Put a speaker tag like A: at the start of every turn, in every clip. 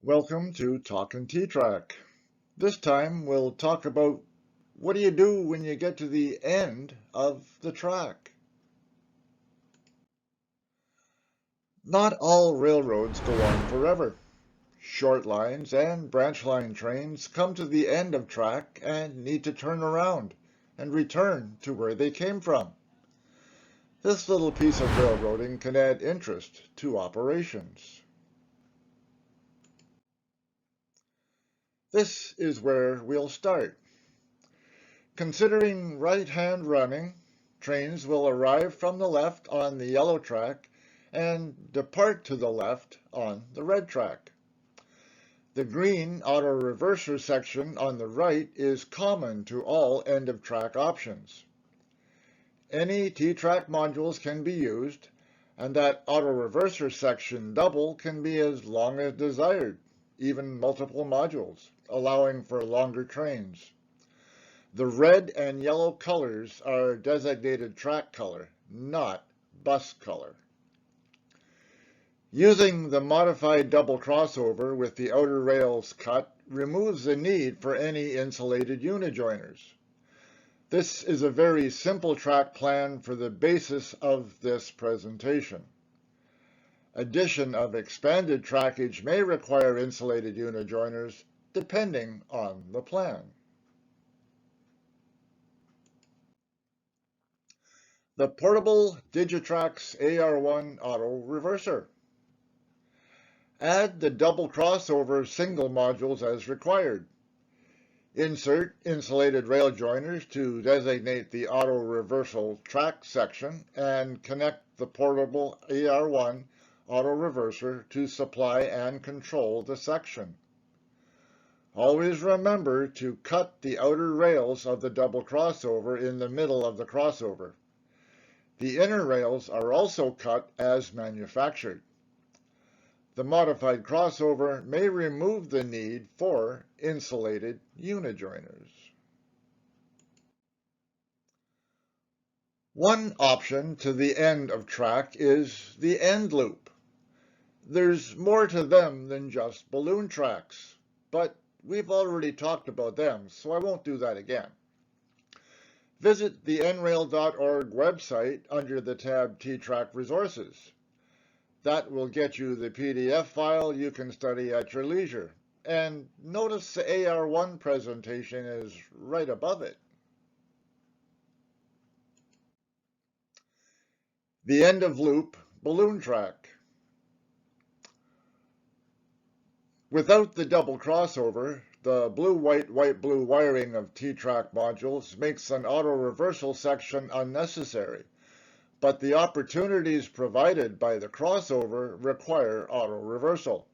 A: Welcome to Talkn T-TRAK. This time we'll talk about what do you do when you get to the end of the track. Not all railroads go on forever. Short lines and branch line trains come to the end of track and need to turn around and return to where they came from. This little piece of railroading can add interest to operations. This is where we'll start. Considering right-hand running, trains will arrive from the left on the yellow track and depart to the left on the red track. The green auto-reverser section on the right is common to all end-of-track options. Any T-TRAK modules can be used, and that auto-reverser section double can be as long as desired, even multiple modules, allowing for longer trains. The red and yellow colors are designated track color, not bus color. Using the modified double crossover with the outer rails cut removes the need for any insulated unijoiners. This is a very simple track plan for the basis of this presentation. Addition of expanded trackage may require insulated unijoiners depending on the plan. The portable Digitrax AR1 auto reverser. Add the double crossover single modules as required. Insert insulated rail joiners to designate the auto reversal track section and connect the portable AR1 auto reverser to supply and control the section. Always remember to cut the outer rails of the double crossover in the middle of the crossover. The inner rails are also cut as manufactured. The modified crossover may remove the need for insulated unijoiners. One option to the end of track is the end loop. There's more to them than just balloon tracks, but we've already talked about them, so I won't do that again. Visit the NRail.org website under the tab T-TRAK Resources. That will get you the PDF file you can study at your leisure. And notice the AR1 presentation is right above it. The end of loop balloon track. Without the double crossover, the blue-white, white-blue wiring of T-TRAK modules makes an auto-reversal section unnecessary, but the opportunities provided by the crossover require auto-reversal.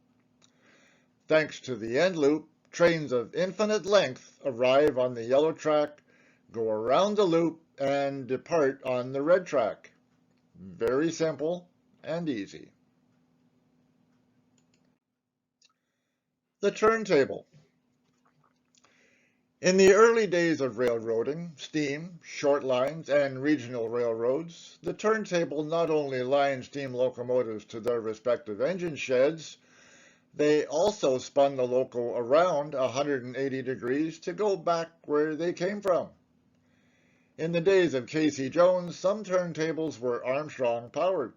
A: Thanks to the end loop, trains of infinite length arrive on the yellow track, go around the loop, and depart on the red track. Very simple and easy. The turntable. In the early days of railroading, steam, short lines, and regional railroads, the turntable not only lined steam locomotives to their respective engine sheds, they also spun the loco around 180 degrees to go back where they came from. In the days of Casey Jones, some turntables were Armstrong powered.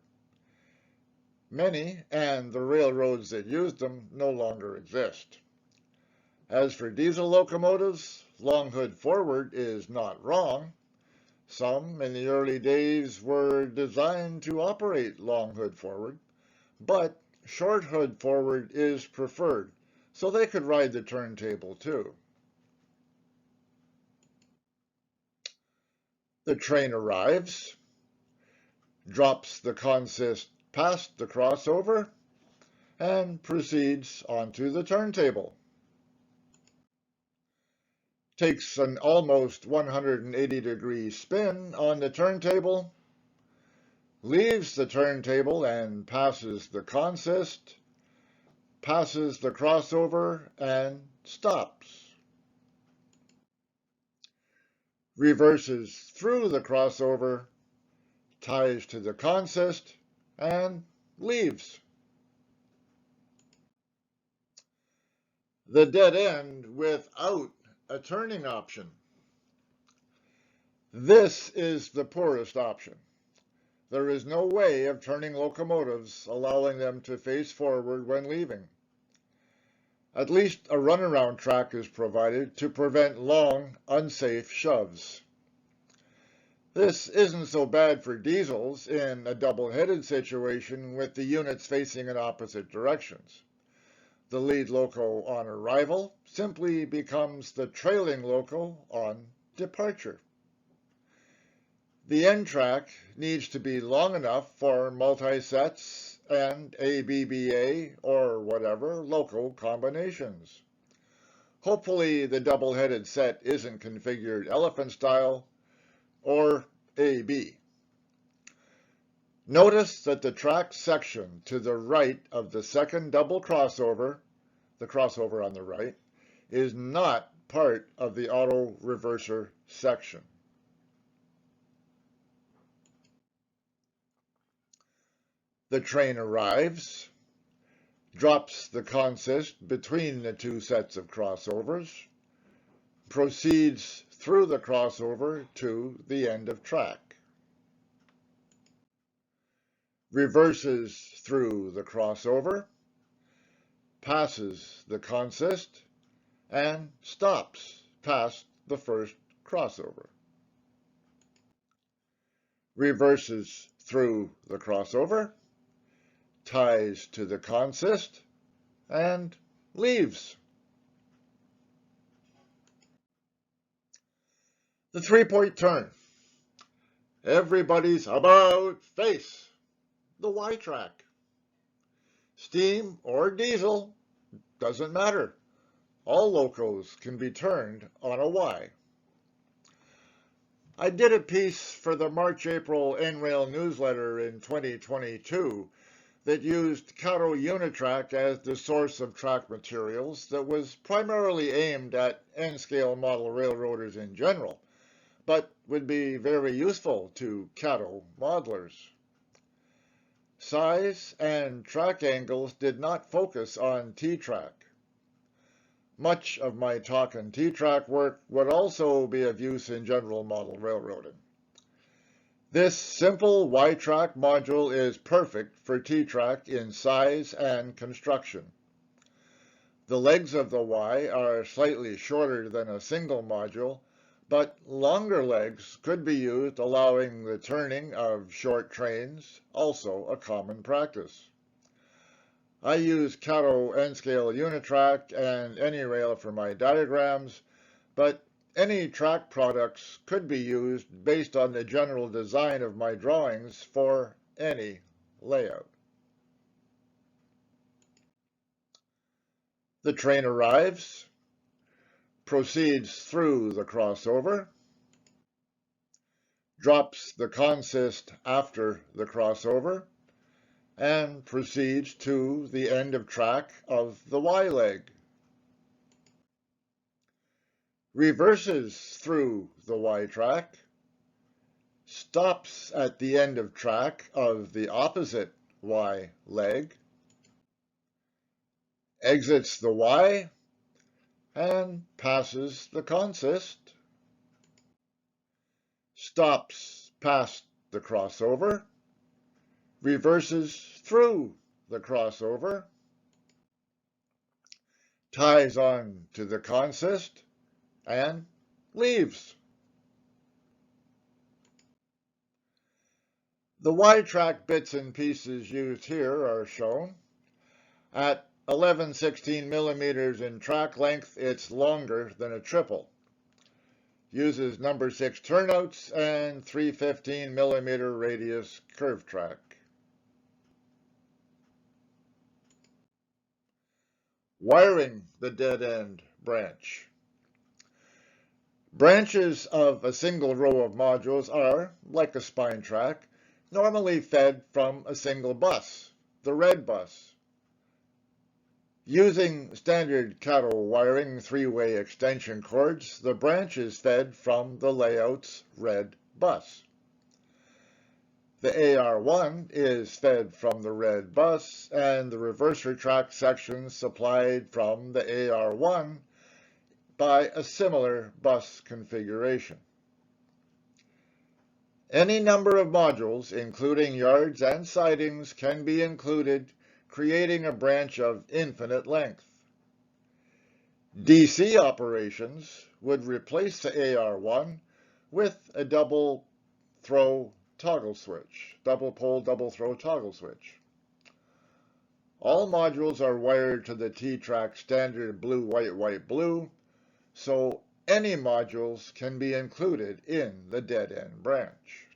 A: Many, and the railroads that used them, no longer exist. As for diesel locomotives, long hood forward is not wrong. Some in the early days were designed to operate long hood forward, but short hood forward is preferred, so they could ride the turntable too. The train arrives, drops the consist past the crossover, and proceeds onto the turntable. Takes an almost 180-degree spin on the turntable, leaves the turntable and passes the consist, passes the crossover, and stops. Reverses through the crossover, ties to the consist, and leaves. the dead end without a turning option. This is the poorest option. There is no way of turning locomotives, allowing them to face forward when leaving. At least a runaround track is provided to prevent long, unsafe shoves. This isn't so bad for diesels in a double-headed situation with the units facing in opposite directions. The lead loco on arrival simply becomes the trailing loco on departure. The end track needs to be long enough for multi-sets and ABBA or whatever loco combinations. Hopefully the double-headed set isn't configured elephant style or AB. Notice that the track section to the right of the second double crossover, the crossover on the right, is not part of the auto reverser section. The train arrives, drops the consist between the two sets of crossovers, proceeds through the crossover to the end of track, reverses through the crossover, passes the consist, and stops past the first crossover. Reverses through the crossover, ties to the consist, and leaves. The three-point turn. Everybody's about face. The Y track. Steam or diesel, doesn't matter. All locos can be turned on a Y. I did a piece for the March-April NRail newsletter in 2022 that used Cato UniTRAK as the source of track materials that was primarily aimed at N-scale model railroaders in general, but would be very useful to Cato modelers. Size and track angles did not focus on T-TRAK. Much of my Talkn T-TRAK work would also be of use in general model railroading. This simple Y-track module is perfect for T-TRAK in size and construction. The legs of the Y are slightly shorter than a single module, but longer legs could be used, allowing the turning of short trains, also a common practice. I use Cato N-scale UniTRAK and NRail for my diagrams, but any track products could be used based on the general design of my drawings for any layout. The train arrives, proceeds through the crossover, drops the consist after the crossover, and proceeds to the end of track of the Y leg. Reverses through the Y track, stops at the end of track of the opposite Y leg, exits the Y, and passes the consist, stops past the crossover, reverses through the crossover, ties on to the consist, and leaves. The Y-track bits and pieces used here are shown. At 11/16 millimeters in track length, it's longer than a triple. Uses number 6 turnouts and 315 millimeter radius curve track. Wiring the dead end branch. Branches of a single row of modules are, like a spine track, normally fed from a single bus, the red bus. Using standard Cato wiring three-way extension cords, the branch is fed from the layout's red bus. The AR1 is fed from the red bus, and the reverser track section supplied from the AR1 by a similar bus configuration. Any number of modules, including yards and sidings, can be included, creating a branch of infinite length. DC operations would replace the AR1 with a double pole, double throw toggle switch. All modules are wired to the T-TRAK standard blue, white, white, blue, so any modules can be included in the dead-end branch.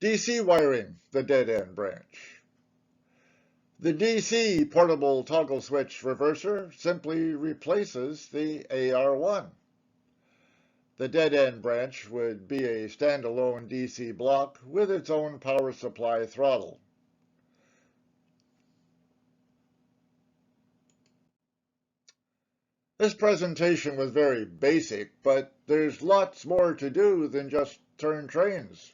A: DC wiring the dead-end branch. The DC portable toggle switch reverser simply replaces the AR1. The dead-end branch would be a standalone DC block with its own power supply throttle. This presentation was very basic, but there's lots more to do than just turn trains.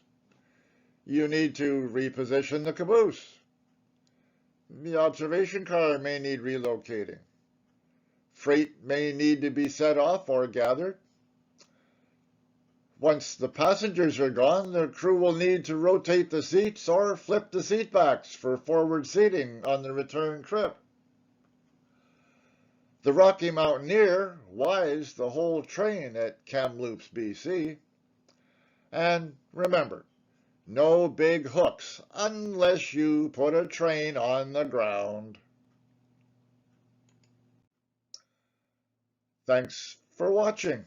A: You need to reposition the caboose. The observation car may need relocating. Freight may need to be set off or gathered. Once the passengers are gone, the crew will need to rotate the seats or flip the seat backs for forward seating on the return trip. The Rocky Mountaineer wires the whole train at Kamloops, BC. And remember, no big hooks unless you put a train on the ground. Thanks for watching.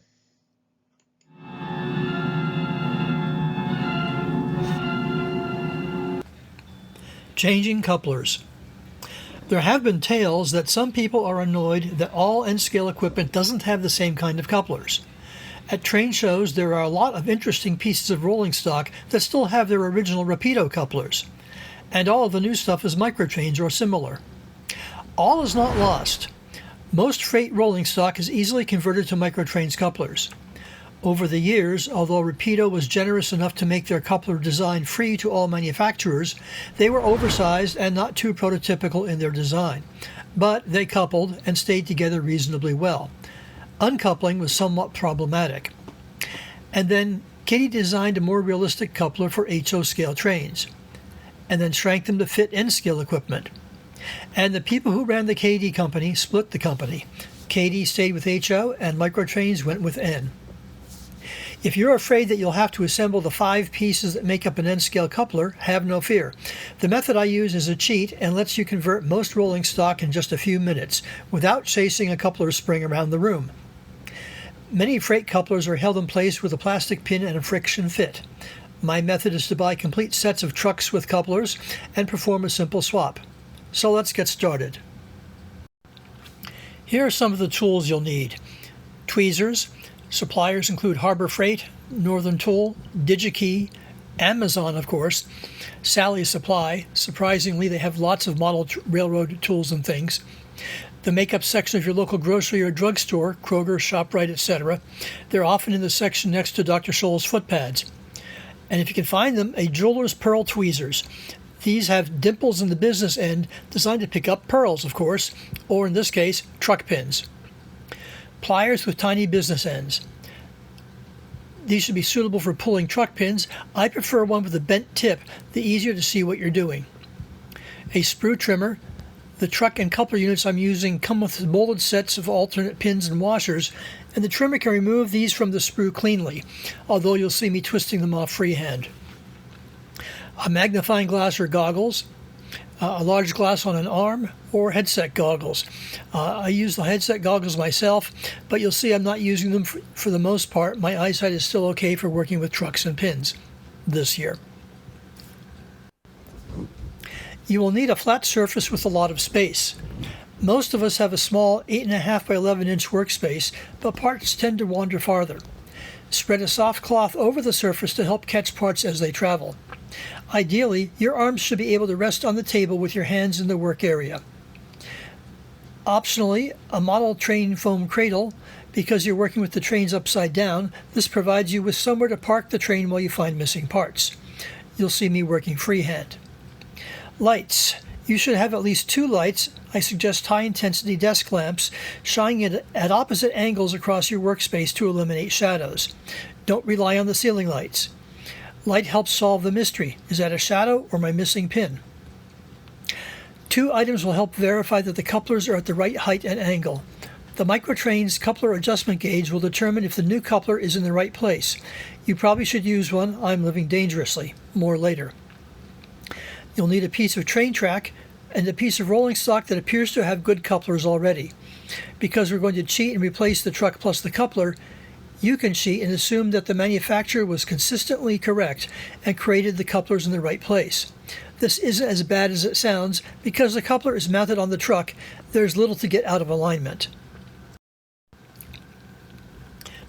B: Changing couplers. There have been tales that some people are annoyed that all N-scale equipment doesn't have the same kind of couplers. At train shows, there are a lot of interesting pieces of rolling stock that still have their original Rapido couplers. And all of the new stuff is microtrains or similar. All is not lost. Most freight rolling stock is easily converted to microtrains couplers. Over the years, although Rapido was generous enough to make their coupler design free to all manufacturers, they were oversized and not too prototypical in their design. But they coupled and stayed together reasonably well. Uncoupling was somewhat problematic. And then Katie designed a more realistic coupler for HO scale trains, and then shrank them to fit N-scale equipment. And the people who ran the KD company split the company. KD stayed with HO and microtrains went with N. If you're afraid that you'll have to assemble the 5 pieces that make up an N-scale coupler, have no fear. The method I use is a cheat and lets you convert most rolling stock in just a few minutes without chasing a coupler spring around the room. Many freight couplers are held in place with a plastic pin and a friction fit. My method is to buy complete sets of trucks with couplers and perform a simple swap. So let's get started. Here are some of the tools you'll need. Tweezers. Suppliers include Harbor Freight, Northern Tool, DigiKey, Amazon, of course, Sally's Supply. Surprisingly, they have lots of model railroad tools and things. The makeup section of your local grocery or drugstore, Kroger, ShopRite, etc. They're often in the section next to Dr. Scholl's foot pads. And if you can find them, a jeweler's pearl tweezers. These have dimples in the business end designed to pick up pearls, of course, or in this case, truck pins. Pliers with tiny business ends. These should be suitable for pulling truck pins. I prefer one with a bent tip, the easier to see what you're doing. A sprue trimmer. The truck and coupler units I'm using come with molded sets of alternate pins and washers, and the trimmer can remove these from the sprue cleanly, although you'll see me twisting them off freehand. A magnifying glass or goggles. A large glass on an arm, or headset goggles. I use the headset goggles myself, but you'll see I'm not using them for the most part. My eyesight is still okay for working with trucks and pins this year. You will need a flat surface with a lot of space. Most of us have a small 8.5 by 11 inch workspace, but parts tend to wander farther. Spread a soft cloth over the surface to help catch parts as they travel. Ideally, your arms should be able to rest on the table with your hands in the work area. Optionally, a model train foam cradle Because you're working with the trains upside down, this provides you with somewhere to park the train while you find missing parts. You'll see me working freehand. Lights. You should have at least 2 lights. I suggest high-intensity desk lamps, shining at opposite angles across your workspace to eliminate shadows. Don't rely on the ceiling lights. Light helps solve the mystery. Is that a shadow or my missing pin? 2 items will help verify that the couplers are at the right height and angle. The microtrain's coupler adjustment gauge will determine if the new coupler is in the right place. You probably should use one. I'm living dangerously. More later. You'll need a piece of train track and a piece of rolling stock that appears to have good couplers already. Because we're going to cheat and replace the truck plus the coupler, you can cheat and assume that the manufacturer was consistently correct and created the couplers in the right place. This isn't as bad as it sounds. Because the coupler is mounted on the truck, there's little to get out of alignment.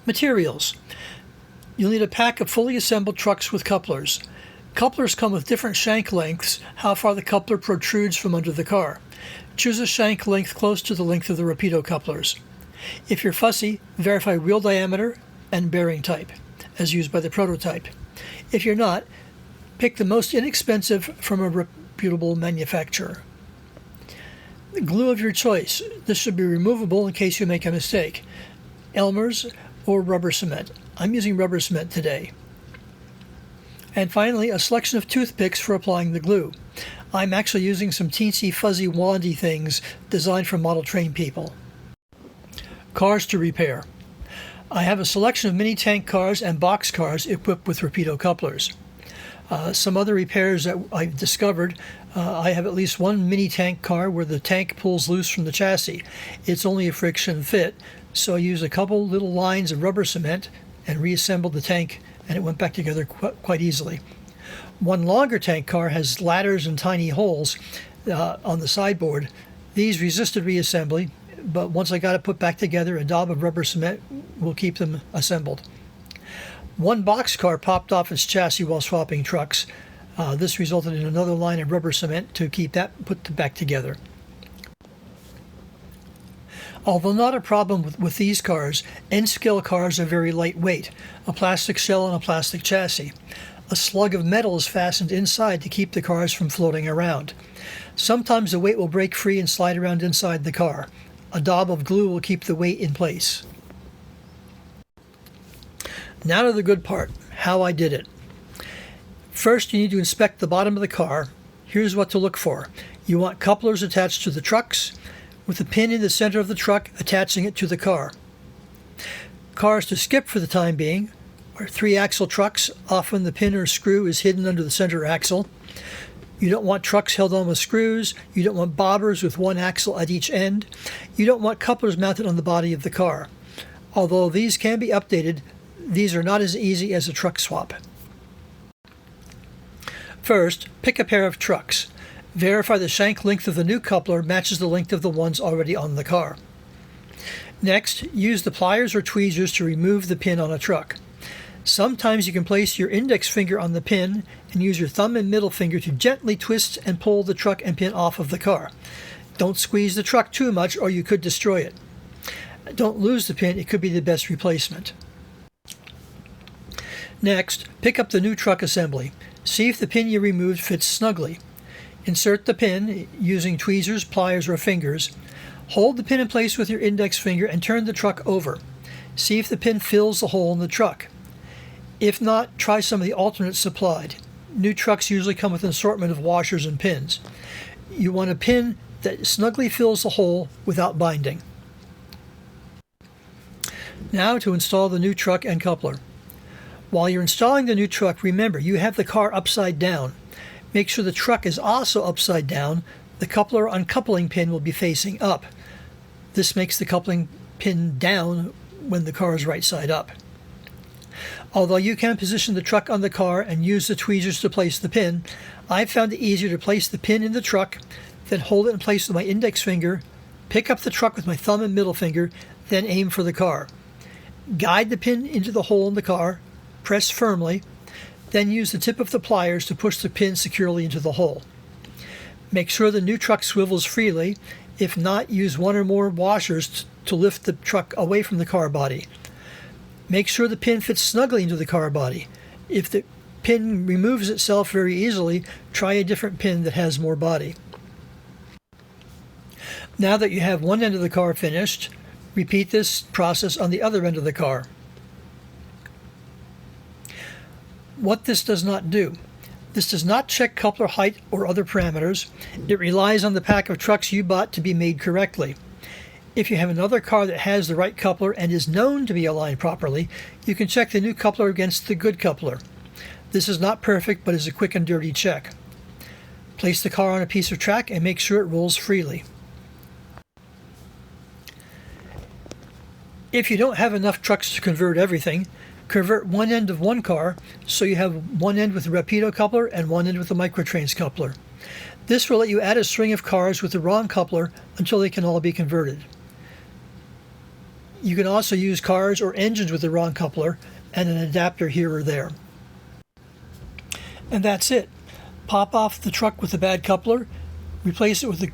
B: Materials. You'll need a pack of fully assembled trucks with couplers. Couplers come with different shank lengths, how far the coupler protrudes from under the car. Choose a shank length close to the length of the Rapido couplers. If you're fussy, verify wheel diameter and bearing type, as used by the prototype. If you're not, pick the most inexpensive from a reputable manufacturer. Glue of your choice. This should be removable in case you make a mistake. Elmer's or rubber cement. I'm using rubber cement today. And finally, a selection of toothpicks for applying the glue. I'm actually using some teensy fuzzy wandy things designed for model train people. Cars to repair. I have a selection of mini tank cars and box cars equipped with Rapido couplers. Some other repairs that I've discovered, I have at least one mini tank car where the tank pulls loose from the chassis. It's only a friction fit, so I used a couple little lines of rubber cement and reassembled the tank, and it went back together quite easily. One longer tank car has ladders and tiny holes on the sideboard. These resisted reassembly, but once I got it put back together, a daub of rubber cement will keep them assembled. One box car popped off its chassis while swapping trucks. This resulted in another line of rubber cement to keep that put back together. Although not a problem with these cars, N-scale cars are very lightweight, a plastic shell and a plastic chassis. A slug of metal is fastened inside to keep the cars from floating around. Sometimes the weight will break free and slide around inside the car. A daub of glue will keep the weight in place. Now to the good part, how I did it. First, you need to inspect the bottom of the car. Here's what to look for. You want couplers attached to the trucks, with a pin in the center of the truck attaching it to the car. Cars to skip for the time being are 3-axle trucks. Often the pin or screw is hidden under the center axle. You don't want trucks held on with screws. You don't want bobbers with one axle at each end. You don't want couplers mounted on the body of the car. Although these can be updated, these are not as easy as a truck swap. First, pick a pair of trucks. Verify the shank length of the new coupler matches the length of the ones already on the car. Next, use the pliers or tweezers to remove the pin on a truck. Sometimes you can place your index finger on the pin and use your thumb and middle finger to gently twist and pull the truck and pin off of the car. Don't squeeze the truck too much or you could destroy it. Don't lose the pin, it could be the best replacement. Next, pick up the new truck assembly. See if the pin you removed fits snugly. Insert the pin using tweezers, pliers, or fingers. Hold the pin in place with your index finger and turn the truck over. See if the pin fills the hole in the truck. If not, try some of the alternates supplied. New trucks usually come with an assortment of washers and pins. You want a pin that snugly fills the hole without binding. Now to install the new truck and coupler. While you're installing the new truck, remember you have the car upside down. Make sure the truck is also upside down. The coupler uncoupling pin will be facing up. This makes the coupling pin down when the car is right side up. Although you can position the truck on the car and use the tweezers to place the pin, I've found it easier to place the pin in the truck, then hold it in place with my index finger, pick up the truck with my thumb and middle finger, then aim for the car. Guide the pin into the hole in the car, press firmly, then use the tip of the pliers to push the pin securely into the hole. Make sure the new truck swivels freely. If not, use one or more washers to lift the truck away from the car body. Make sure the pin fits snugly into the car body. If the pin removes itself very easily, try a different pin that has more body. Now that you have one end of the car finished, repeat this process on the other end of the car. What this does not do. This does not check coupler height or other parameters. It relies on the pack of trucks you bought to be made correctly. If you have another car that has the right coupler and is known to be aligned properly, you can check the new coupler against the good coupler. This is not perfect, but is a quick and dirty check. Place the car on a piece of track and make sure it rolls freely. If you don't have enough trucks to convert everything, convert one end of one car so you have one end with a Rapido coupler and one end with a Microtrains coupler. This will let you add a string of cars with the wrong coupler until they can all be converted. You can also use cars or engines with the wrong coupler and an adapter here or there. And that's it. Pop off the truck with the bad coupler, replace it with the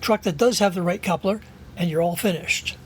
B: truck that does have the right coupler, and you're all finished.